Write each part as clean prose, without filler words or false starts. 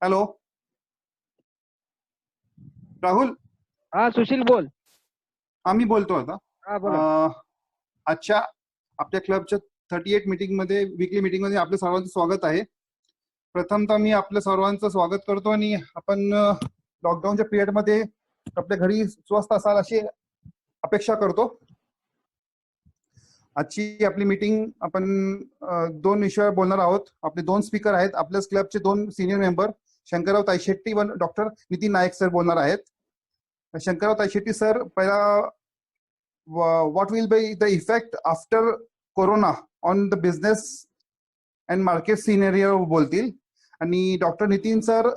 Hello Rahul. हा सुशील बोल. आम्ही बोलतो आता. हा बोला. आजच्या आपल्या क्लबच्या 38 मीटिंग मध्ये, वीकली मीटिंग मध्ये आपल्या सर्वांचं स्वागत आहे. प्रथमतः मी आपल्या सर्वांचं स्वागत करतो आणि आपण लॉकडाऊनच्या पिरियड मध्ये आपल्या घरी स्वस्थ असाल अशी अपेक्षा करतो. आजची आपली मीटिंग आपण दोन विषयावर बोलणार आहोत. आपले दोन स्पीकर आहेत, आपल्याच क्लबचे दोन सिनियर मेंबर शंकरराव तायशेट्टी व डॉक्टर नितीन नायक सर बोलणार आहेत. शंकरराव तायशेट्टी सर पहिला what will be the effect after corona on the business and market scenario बोलतील आणि doctor Nitin sir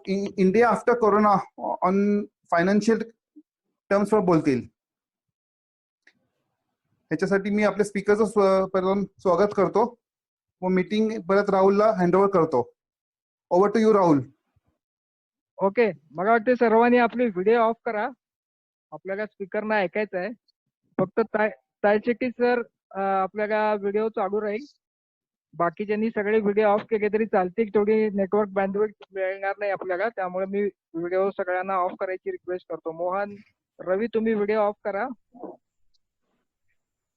India after corona on financial terms वर बोलतील. ह्याच्यासाठी मी आपल्या स्पीकरचं स्वागत करतो व मीटिंग परत राहुलला हँडओव्हर करतो. Over to you Rahul. Okay, मला वाटते सर्वांनी आपली व्हिडिओ ऑफ करा. आपल्याला स्पीकरना ऐकायचं आहे. फक्त तायशेट्टी सर आपल्याला व्हिडिओ चालू राहील. बाकीच्यांनी सगळे व्हिडिओ ऑफ केले तरी चालतील, तेवढी नेटवर्क बँडविड्थ मिळणार नाही आपल्याला. त्यामुळे मी व्हिडिओ सगळ्यांना ऑफ करायची रिक्वेस्ट करतो. मोहन, रवी, तुम्ही व्हिडिओ ऑफ करा.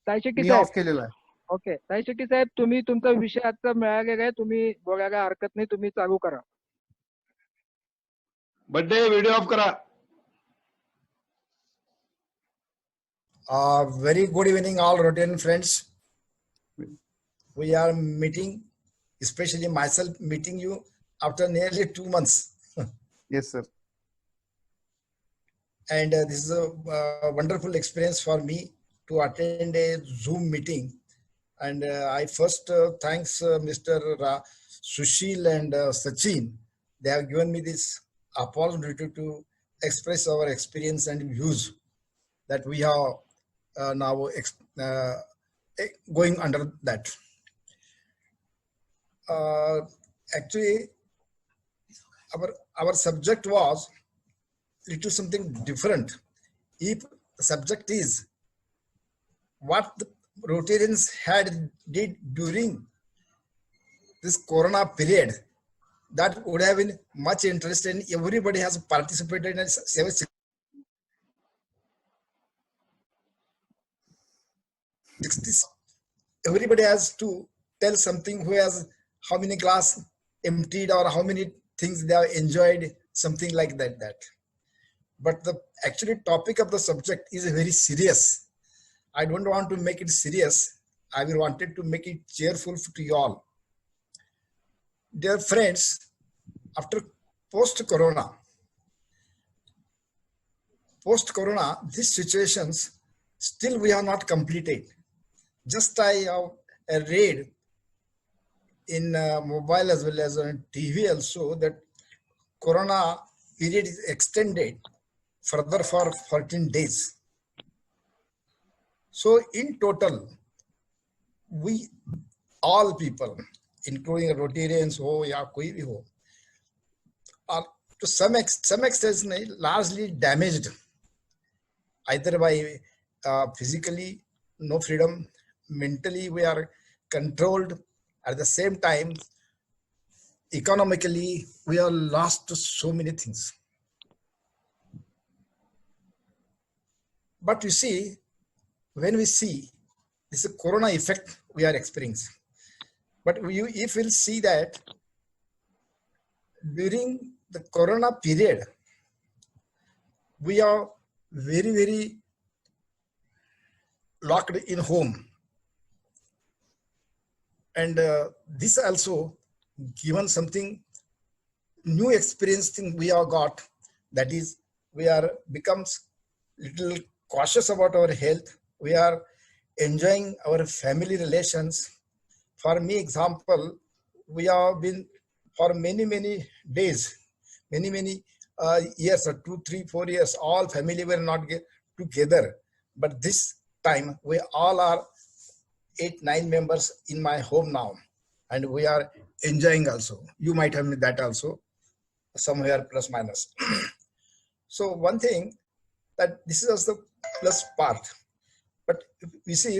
तायशेट्टी साहेब ऑफ केलेला आहे. ओके, तायशेट्टी साहेब तुम्ही तुमचा विषय आजचा मिळालेला आहे, तुम्ही बोलायला हरकत नाही, तुम्ही चालू करा. बर्थडे व्हिडिओ ऑफ करा. Very good evening all Rotarian friends. We are meeting, especially myself meeting you after nearly 2 months. Yes sir. And this is a wonderful experience for me to attend a Zoom meeting. And I first thanks Mr. Sushil and Sachin. They have given me this opportunity to express our experience and views that we have now going under that. Actually, our subject was little something different. If the subject is what the Rotarians did during this Corona period, that would have been much interesting. Everybody has participated in service. Everybody has to tell something, who has how many glass emptied or how many things they have enjoyed, something like that. But the actually topic of the subject is very serious. I don't want to make it serious. I will wanted to make it cheerful to you all. Dear friends, after post-corona, these situations still we are not completed. Just I read in mobile as well as on TV also that corona period is extended further for 14 days. So in total, we all people, including Rotarians ho ya koi bhi ho, are to some extent largely damaged, either by physically no freedom, mentally we are controlled, at the same time economically we are lost to so many things. But you see, when we see this corona effect we are experiencing, but if we'll see that during the corona period we are very, very locked in home, and this also given something new experience thing we have got, that is we are becomes little cautious about our health. We are enjoying our family relations. For me, example, we have been for many days, many years, or 2, 3, 4 years, all family were not together. But this time we all are 8, 9 members in my home now, and we are enjoying also. You might have that also, somewhere plus minus. So one thing, that this is also plus part. But we see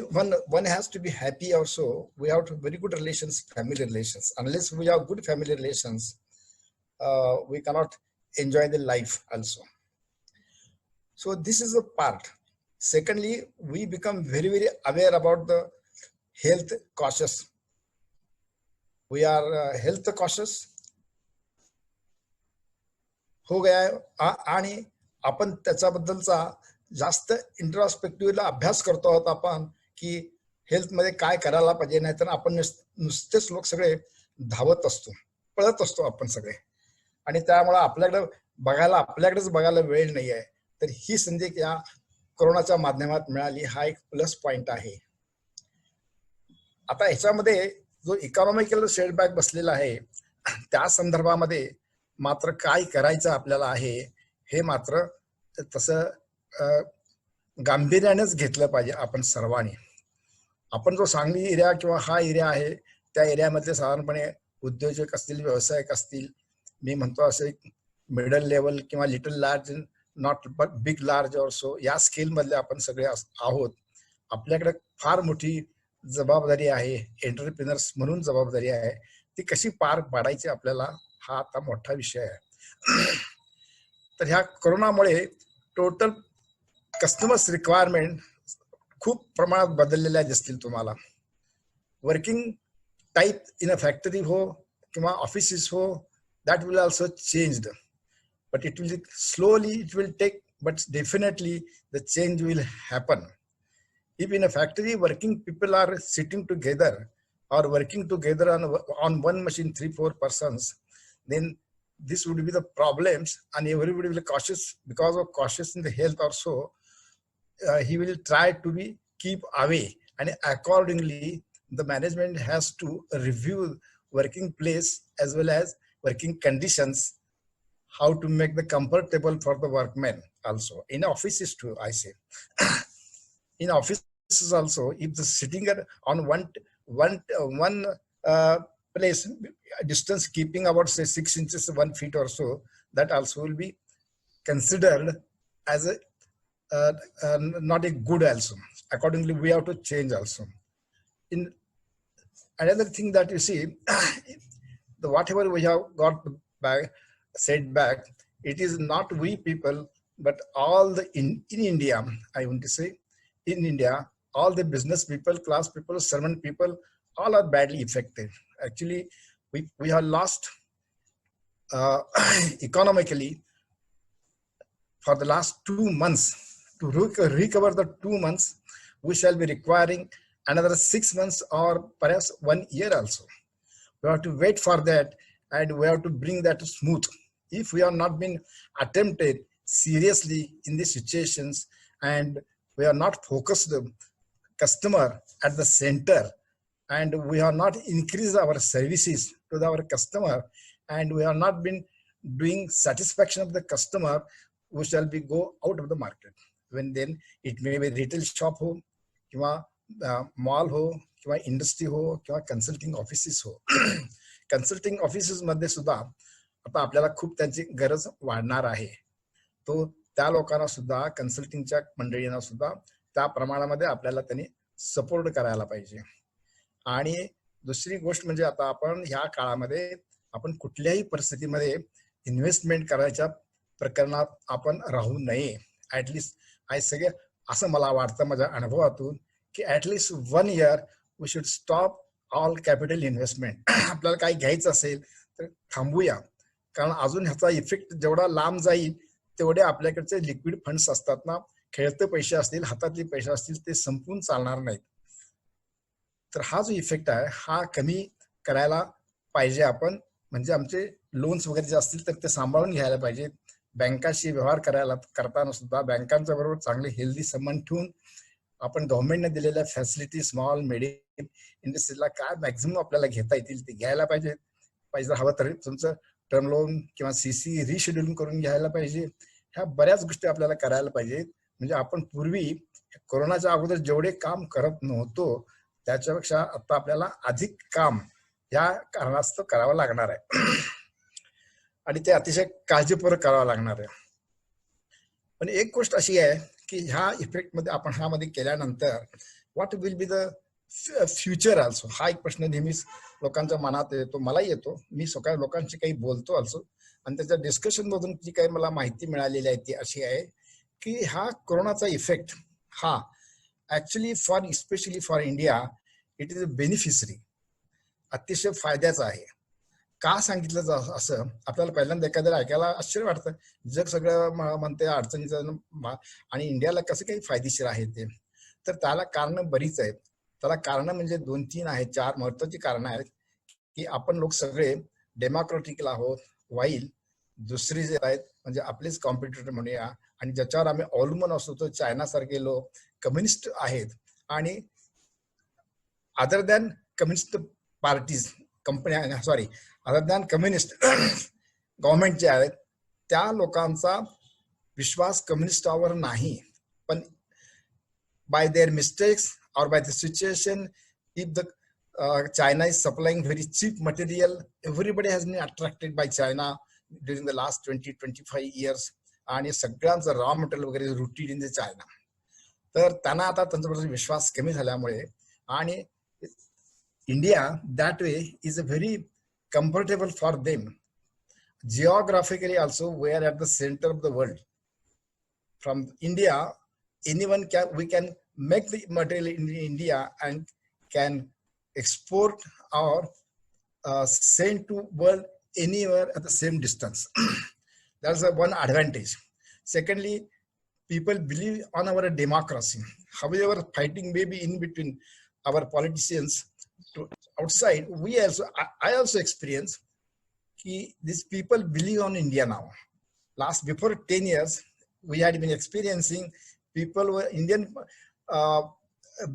one has to be happy also. We have to very good relations, family relations. Unless we have good family relations, we cannot enjoy the life also. So this is a part. Secondly, we become very, very aware about the health cautious. We are health cautious हो गया आहे आणि आपण त्याच्याबद्दलचा जास्त इंट्रोस्पेक्टिव्हला अभ्यास करतो आहोत आपण की हेल्थ मध्ये काय करायला पाहिजे. नाहीतर आपण नुसतेच लोक सगळे धावत असतो, पळत असतो आपण सगळे, आणि त्यामुळे आपल्याकडेच बघायला वेळ नाही आहे. तर ही संधी या कोरोनाच्या माध्यमात मिळाली, हा एक प्लस पॉइंट आहे. आता ह्याच्यामध्ये जो इकॉनॉमिकल सेटबॅक बसलेला आहे त्या संदर्भामध्ये मात्र काय करायचं आपल्याला आहे हे मात्र तसं गांभीर्यानेच घेतलं पाहिजे आपण सर्वांनी. आपण जो सांगली एरिया किंवा हा एरिया आहे त्या एरियामधले साधारणपणे उद्योजक असतील, व्यावसायिक असतील, मी म्हणतो असे मिडल लेवल किंवा little large, not big large also, या स्केल मधले आपण सगळे आहोत. आपल्याकडे फार मोठी जबाबदारी आहे, एंटरप्रिनर्स म्हणून जबाबदारी आहे. ती कशी पार पाडायची आपल्याला, हा आता मोठा विषय आहे. तर ह्या कोरोनामुळे टोटल कस्टमर्स रिक्वायरमेंट खूप प्रमाणात बदललेल्या दिसतील तुम्हाला. वर्किंग टाईप इन अ फॅक्टरी हो किंवा ऑफिसेस हो, that will also changed, but it will slowly, it will take, but definitely the change will happen. If in a factory working people are sitting together or working together on one machine 3-4 persons, then this would be the problems, and everybody will cautious because of cautious in the health also. He will try to be keep away, and accordingly the management has to review working place as well as working conditions, how to make the comfortable for the workmen also. In offices too, I say. In offices also, if the sitting on one place, distance keeping about say 6 inches, 1 feet or so, that also will be considered as a not a good also. Accordingly, we have to change also. In another thing that you see, whatever we have got back, set back, it is not we people, but all the in India, I want to say, in India, all the business people, class people, servant people, all are badly affected. Actually, we have lost economically for the last 2 months. To recover the 2 months, we shall be requiring another 6 months or perhaps 1 year also. We have to wait for that, and we have to bring that smooth. If we have not been attempted seriously in these situations, and we are not focused the customer at the center, and we have not increased our services to our customer, and we have not been doing satisfaction of the customer, we shall be go out of the market. When then it may be retail shop ho, किंवा mall हो, किंवा industry हो, किंवा consulting offices हो. Consulting offices मध्ये सुद्धा आता आपल्याला खूप त्यांची गरज वाढणार आहे. तो त्या लोकांना सुद्धा, कन्सल्टिंगच्या मंडळींना सुद्धा त्या प्रमाणामध्ये आपल्याला त्यांनी सपोर्ट करायला पाहिजे. आणि दुसरी गोष्ट म्हणजे आता आपण ह्या काळामध्ये आपण कुठल्याही परिस्थितीमध्ये इन्व्हेस्टमेंट करायच्या प्रकरणात आपण राहू नये. ऍटलिस्ट सगळे असं मला वाटतं माझ्या अनुभवातून की at least 1 year we should stop all capital investment. आपल्याला काही घ्यायचं असेल तर थांबूया, कारण अजून ह्याचा इफेक्ट जेवढा लांब जाईल तेवढे आपल्याकडचे लिक्विड फंड्स असतात ना, खेळते पैसे असतील, हातातले पैसे असतील, ते संपून चालणार नाहीत. तर हा जो इफेक्ट आहे हा कमी करायला पाहिजे आपण. म्हणजे आमचे लोन्स वगैरे जे असतील तर ते सांभाळून घ्यायला पाहिजे. बँकाशी व्यवहार करताना सुद्धा बँकांच्या बरोबर चांगले हेल्दी संबंध ठेवून आपण गव्हर्नमेंटने दिलेल्या फॅसिलिटी स्मॉल मिडियम इंडस्ट्रीला काय मॅक्झिमम आपल्याला घेता येतील ते घ्यायला पाहिजे. हवं तर तुमचं टर्म लोन किंवा सीसी रिशेड्युलिंग करून घ्यायला पाहिजे. ह्या बऱ्याच गोष्टी आपल्याला करायला पाहिजेत. म्हणजे आपण पूर्वी कोरोनाच्या अगोदर जेवढे काम करत नव्हतो त्याच्यापेक्षा आता आपल्याला अधिक काम या कारणास्तव करावं लागणार आहे आणि ते अतिशय काळजीपूर्वक करावं लागणार आहे. पण एक गोष्ट अशी आहे की ह्या इफेक्ट मध्ये आपण ह्यामध्ये केल्यानंतर what will be the future also. हा एक प्रश्न नेहमीच लोकांच्या मनात येतो, मलाही येतो. मी स्वतः लोकांशी काही बोलतो ऑल्सो, आणि त्याच्या डिस्कशन मधून जी काही मला माहिती मिळालेली आहे ती अशी आहे की हा कोरोनाचा इफेक्ट हा actually specially for India it is a beneficiary, अतिशय फायद्याचा आहे. का सांगितलं असं आपल्याला पहिल्यांदा एखाद्याला ऐकायला आश्चर्य वाटतं. जग सगळं म्हणते अडचणीचं आणि इंडियाला कसं काही फायदेशीर आहे ते. तर त्याला कारण बरीच आहेत. त्याला कारण म्हणजे 2-3 आहेत, 4 महत्वाची कारण आहेत की आपण लोक सगळे डेमोक्रॅटिकल आहोत, वाईल दुसरी जे आहेत म्हणजे आपलेच कॉम्पिटिटर म्हणूया, आणि ज्याच्यावर आम्ही अवलंबून असतो तो चायना सारखे लोक कम्युनिस्ट आहेत. आणि अदर दॅन कम्युनिस्ट पार्टीज कंपन्या अदर दॅन कम्युनिस्ट गव्हर्नमेंट जे आहेत त्या लोकांचा विश्वास कम्युनिस्टावर नाही. पण by their mistakes or by the situation, if the China is supplying very cheap material, everybody has been attracted by China during the last 20-25 years, आणि सगळ्यांचं raw material वगैरे rooted in the China. तर त्यांना आता त्यांच्याबद्दल विश्वास कमी झाल्यामुळे, आणि India that way is a very comfortable for them. Geographically also we are at the centre of the world. From India anyone we can make the material in India and can export or send to world anywhere at the same distance. That's one advantage. Secondly, people believe on our democracy. However, fighting may be in between our politicians to outside, I also experience these people believe on India now. Before 10 years, we had been experiencing people were Indian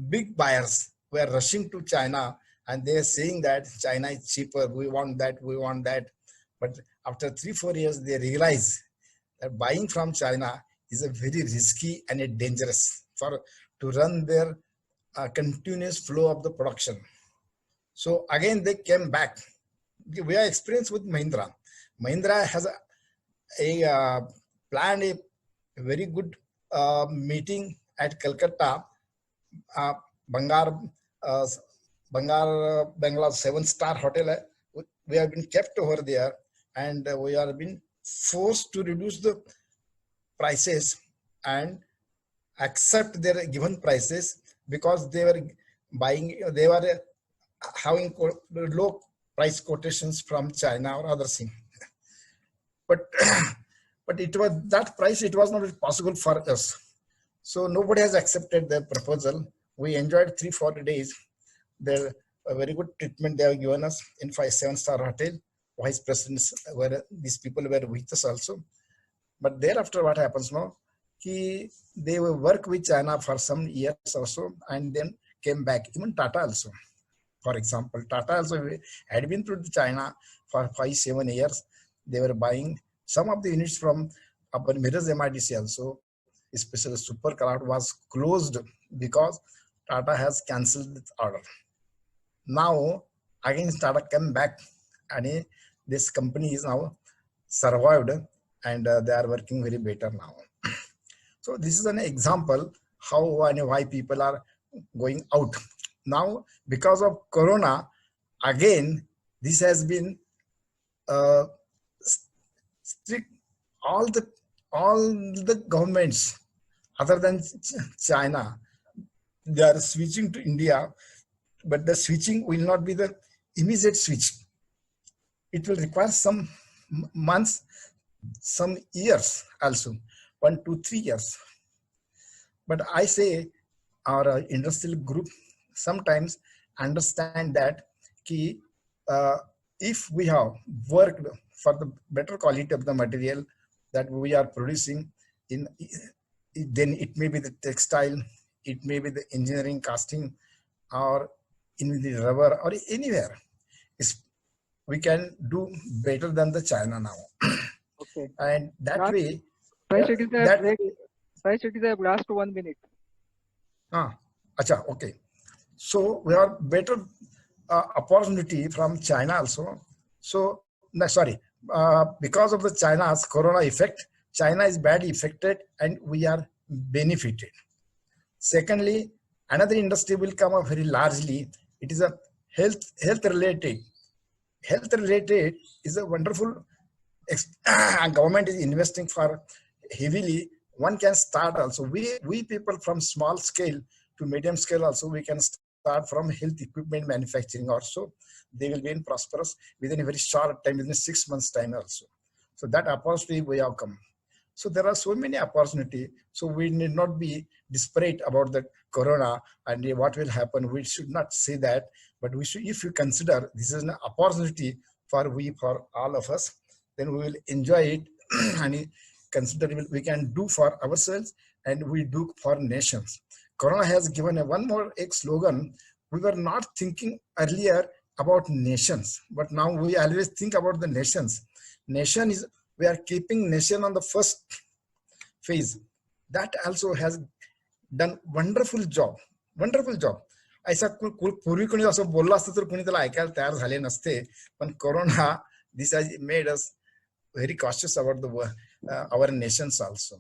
big buyers were rushing to China, and they are saying that China is cheaper. We want that. But after 3-4 years, they realize that buying from China is a very risky and a dangerous to run their continuous flow of the production. So again, they came back. We are experienced with Mahindra. Mahindra has planned a very good meeting at Calcutta, Bangla 7-star hotel. We have been kept over there, and we have been forced to reduce the prices and accept their given prices because they were having low price quotations from China or other things. But it was that price, it was not possible for us. So nobody has accepted their proposal. We enjoyed 3-4 days. Their very good treatment they have given us in 5-7-star hotel. Vice presidents these people were with us also. But thereafter, what happens now? They will work with China for some years or so, and then came back. Even Tata also, for example, Tata also had been to China for 5-7 years. They were buying some of the units from upon Mirrors MIDC also, especially Super Car was closed because Tata has cancelled the order. Now again Tata came back, and this company is now survived, and they are working very better now. So this is an example how and why people are going out. Now because of Corona, again this has been strict. All the governments other than China, they are switching to India, but the switching will not be the immediate switch. It will require some months, some years also, 1 to 3 years. But I say our industrial group sometimes understand that if we have worked for the better quality of the material that we are producing then it may be the textile, it may be the engineering casting, or in the rubber, or anywhere, we can do better than the China now. Okay. And that way, last 1 minute. Okay. So we have better opportunity from China also. So because of the China's Corona effect, China is badly affected, and we are benefited. Secondly, another industry will come up very largely. It is a health related. Health related is a wonderful government is investing for heavily. One can start also. We people from small scale to medium scale also, we can start from health equipment manufacturing also. They will be in prosperous within a very short time, within 6 months time also. So that opportunity we have come. So there are so many opportunities. So we need not be disparate about the corona and what will happen. We should not say that, but we should, if you consider this is an opportunity for all of us, then we will enjoy it and consider we can do for ourselves and we do for nations. Corona has given one more slogan. We were not thinking earlier about nations, but now we always think about the nations. Nation is, we are keeping nation on the first phase. That also has done wonderful job. ऐसा पूर्वी कोणी असं बोललं असतं तर कोणी त्याला ऐकायला तयार झाले नसते. पण corona, this has made us very cautious about our nations also,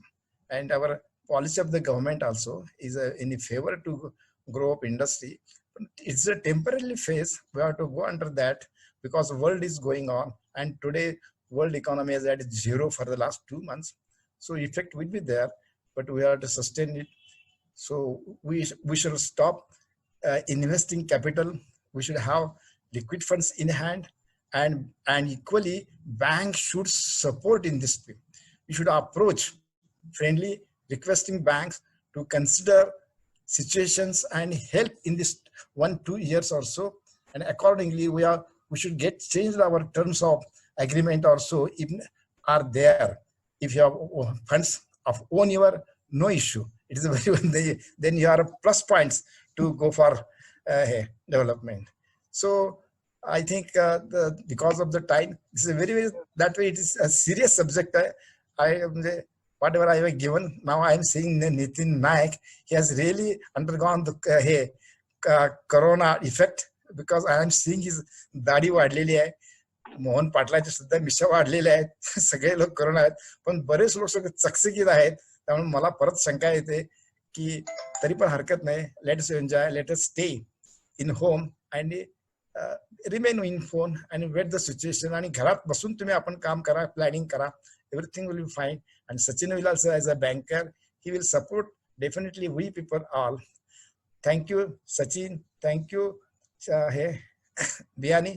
and our policy of the government also is in favor to grow up industry. It's a temporary phase. We have to go under that because the world is going on, and today world economy is at zero for the last 2 months. So effect will be there, but we have to sustain it. So we should stop investing capital. We should have liquid funds in hand, and equally banks should support in this way. We should approach friendly, requesting banks to consider situations and help in this 1-2 years or so, and accordingly we should get changed our terms of agreement also if are there. If you have funds of own your, no issue. It is a very then you are plus points to go for development. So I think because of the time, this is a very that way it is a serious subject. Whatever I have given, now I am saying Nitin Naik, he has really undergone the corona effect, because I am seeing his दाढी वाढलेली आहे. मोहन पाटलाची सुद्धा मिशा वाढलेल्या आहेत. सगळे लोक corona आहेत, पण बरेच लोक सगळे चकचकीत आहेत. त्यामुळे मला परत शंका येते की तरी पण हरकत नाही. Let us enjoy, let us stay in home and remain in phone and wait the situation. आणि घरात बसून तुम्ही आपण काम करा, प्लॅनिंग करा. Everything will be fine. And Sachin will also, as a banker, he will support definitely we people all. Thank you, Sachin. Thank you, Biyani.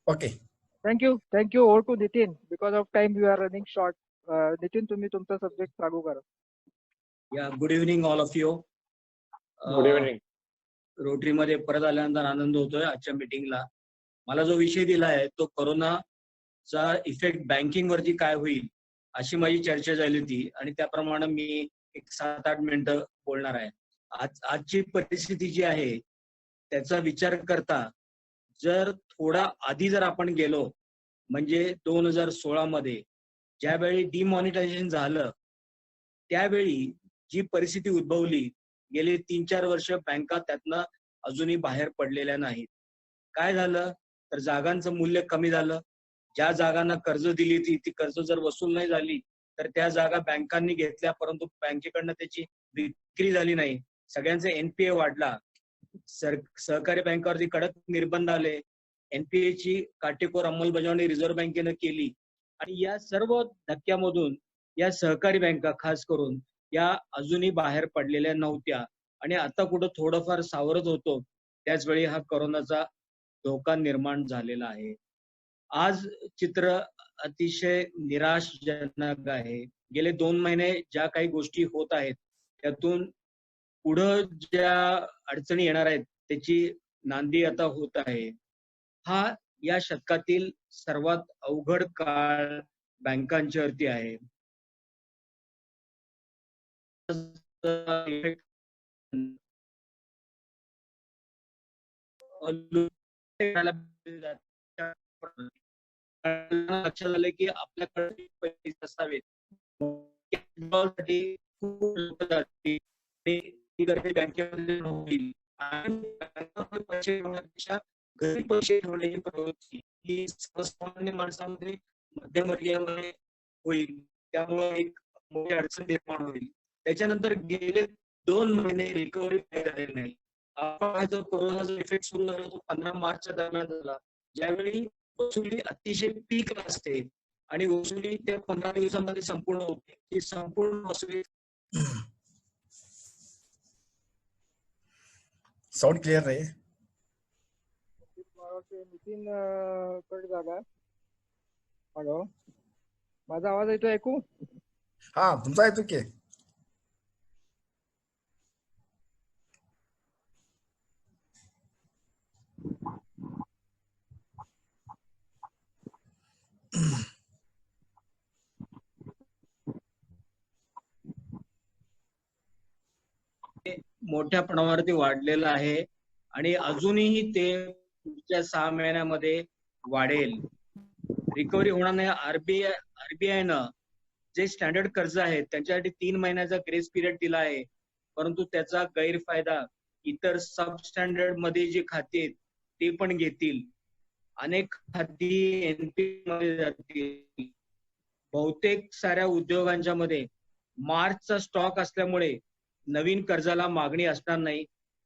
Okay. Thank you. Over to Nitin. Because of time, we are running short. Nitin, तुम्ही तुमचा subject लागू करा. Yeah, good evening all of you. Good evening. Rotary मध्ये परत आल्यानंतर आनंद होतोय आजच्या मीटिंगला. मला जो विषय दिला आहे तो कोरोनाचा इफेक्ट बँकिंग वरती काय होईल अशी माझी चर्चा झाली होती, आणि त्याप्रमाणे मी एक 7-8 मिनिटं बोलणार आहे. आजची परिस्थिती जी आहे त्याचा विचार करता जर थोडा आधी जर आपण गेलो, म्हणजे 2016 मध्ये ज्यावेळी डिमॉनिटायझेशन झालं, त्यावेळी जी परिस्थिती उद्भवली, गेले 3-4 वर्ष बँका त्यातनं अजूनही बाहेर पडलेल्या नाहीत. काय झालं तर जागांचं मूल्य कमी झालं. ज्या जागांना कर्ज दिली ती कर्ज जर वसूल नाही झाली तर त्या जागा बँकांनी घेतल्या, परंतु बँकेकडनं त्याची विक्री झाली नाही. सगळ्यांचे एनपीए वाढला. सहकारी बँकावरती कडक निर्बंध आले. एनपीए ची काटेकोर अंमलबजावणी रिझर्व्ह बँकेनं केली, आणि या सर्व धक्क्यामधून या सहकारी बँका खास करून या अजूनही बाहेर पडलेल्या नव्हत्या, आणि आता कुठं थोडंफार सावरत होतो त्याच वेळी हा कोरोनाचा धोका निर्माण झालेला आहे. आज चित्र अतिशय निराशजनक आहे. गेले 2 महिने ज्या काही गोष्टी होत आहेत त्यातून पुढं ज्या अडचणी येणार आहेत त्याची नांदी आता होत आहे. हा या शतकातील सर्वात अवघड काळ बँकांच्यावरती आहे. लक्षात आलं की आपल्याकडे पैसे असावेत. बँकेमध्ये होईल आणि पैसे ठेवण्यापेक्षा घरी पैसे ठेवण्याची प्रवृत्ती ही सर्वसामान्य माणसामध्ये, मध्यमवर्गीयामध्ये होईल. त्यामुळे एक मोठी अडचण निर्माण होईल. त्याच्यानंतर गेले 2 महिने रिकव्हरी झालेली नाही. आपण जो कोरोनाचा इफेक्ट सुरू झाला तो 15 मार्चच्या दरम्यान झाला, ज्यावेळी वसुली अतिशय पीकला असते आणि वसुली त्या 15 दिवसांमध्ये संपूर्ण होते. ती संपूर्ण वसुली साऊंड क्लिअर नाही. नितीन कट झाला. हॅलो, माझा आवाज येतो ऐकू? हा, तुमचा येतो की. मोठ्या प्रमाणावरती वाढलेलं आहे आणि अजूनही ते पुढच्या 6 महिन्यामध्ये वाढेल. रिकव्हरी होणार नाही. आरबीआयनं जे स्टँडर्ड कर्ज आहेत त्यांच्यासाठी 3 महिन्याचा ग्रेस पिरियड दिला आहे, परंतु त्याचा गैरफायदा इतर सब स्टँडर्ड मध्ये जे खाते आहेत ते पण घेतील. अनेक खाती एनपीए मध्ये जातील. बहुतेक साऱ्या उद्योगांच्या मध्ये मार्चचा स्टॉक असल्यामुळे नवीन कर्जाला मागणी असणार नाही,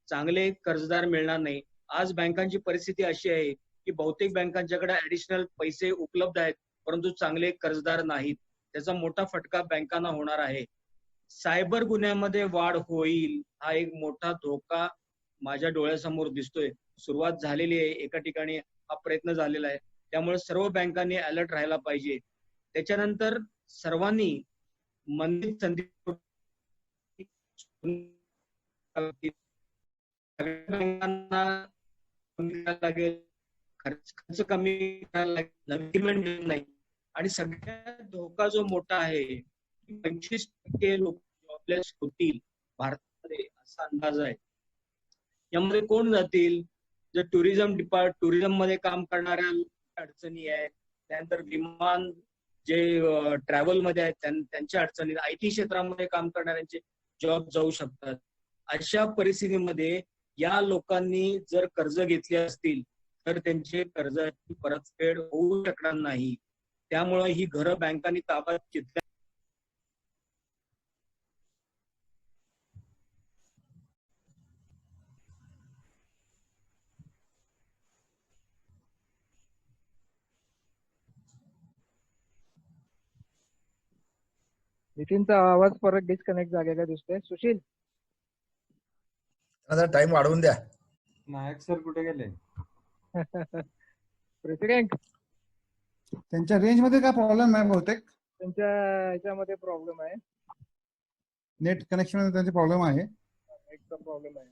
चांगले कर्जदार मिळणार नाही. आज बँकांची परिस्थिती अशी आहे की बहुतेक बँकांच्याकडे ऍडिशनल पैसे उपलब्ध आहेत, परंतु चांगले कर्जदार नाहीत. त्याचा मोठा फटका बँकांना होणार आहे. सायबर गुन्ह्यामध्ये वाढ होईल हा एक मोठा धोका माझ्या डोळ्यासमोर दिसतोय. सुरुवात झालेली आहे, एका ठिकाणी हा प्रयत्न झालेला आहे. त्यामुळे सर्व बँकांनी अलर्ट राहायला पाहिजे. त्याच्यानंतर सर्वांनी मंदी संधी लागेल, खर्च कमी करायला लागेल नाही. आणि सगळ्यात धोका जो मोठा आहे 25% लोक जॉबलेस होतील भारतामध्ये असा अंदाज आहे. यामध्ये कोण जातील? जर टुरिझम मध्ये काम करणाऱ्या अडचणी आहेत, त्यानंतर विमान जे ट्रॅव्हल मध्ये आहेत त्यांच्या अडचणी, आयटी क्षेत्रामध्ये काम करणाऱ्यांचे जॉब जाऊ शकतात. अशा परिस्थितीमध्ये या लोकांनी जर कर्ज घेतले असतील तर त्यांचे कर्जाची परतफेड होऊ शकणार नाही. त्यामुळे ही घरं बँकांनी ताब्यात घेतल्या. नितीनचा आवाज परत डिस्कनेक्ट झालेला दिसतोय. सुशील, आता टाइम वाढवून द्या. नायक सर कुठे गेले? प्रेसिडेंट त्यांच्या रेंज मध्ये काय प्रॉब्लेम आहे बहुतेक. त्यांच्या ह्याच्यामध्ये प्रॉब्लेम आहे, नेट कनेक्शन मध्ये त्यांचे प्रॉब्लेम आहे. एकचा प्रॉब्लेम आहे.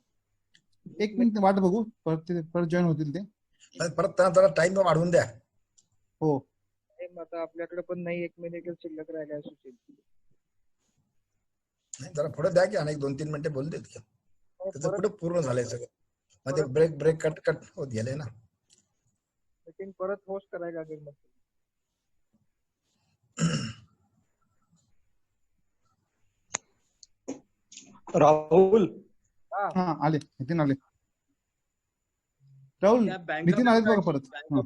1 मिनिट वाट बघू, परत जॉईन होतील ते. परत त्यांना जरा टाइम वाढवून द्या. हो, आता आपल्याकडे पण नाही, 1 मिनिट शिल्लक राहिला आहे. सुशील, जरा पुढे द्या की, अनेक 2-3 मिनिटे बोलू देत की. त्याचं पुढे पूर्ण झालंय सगळं. मध्ये ब्रेक कट होत गेले ना. मीटिंग परत होस्ट करायला लागेल मग. राहुल, हा आले, नितीन आले. राहुल, त्या नितीन आलेत बघा परत. बँका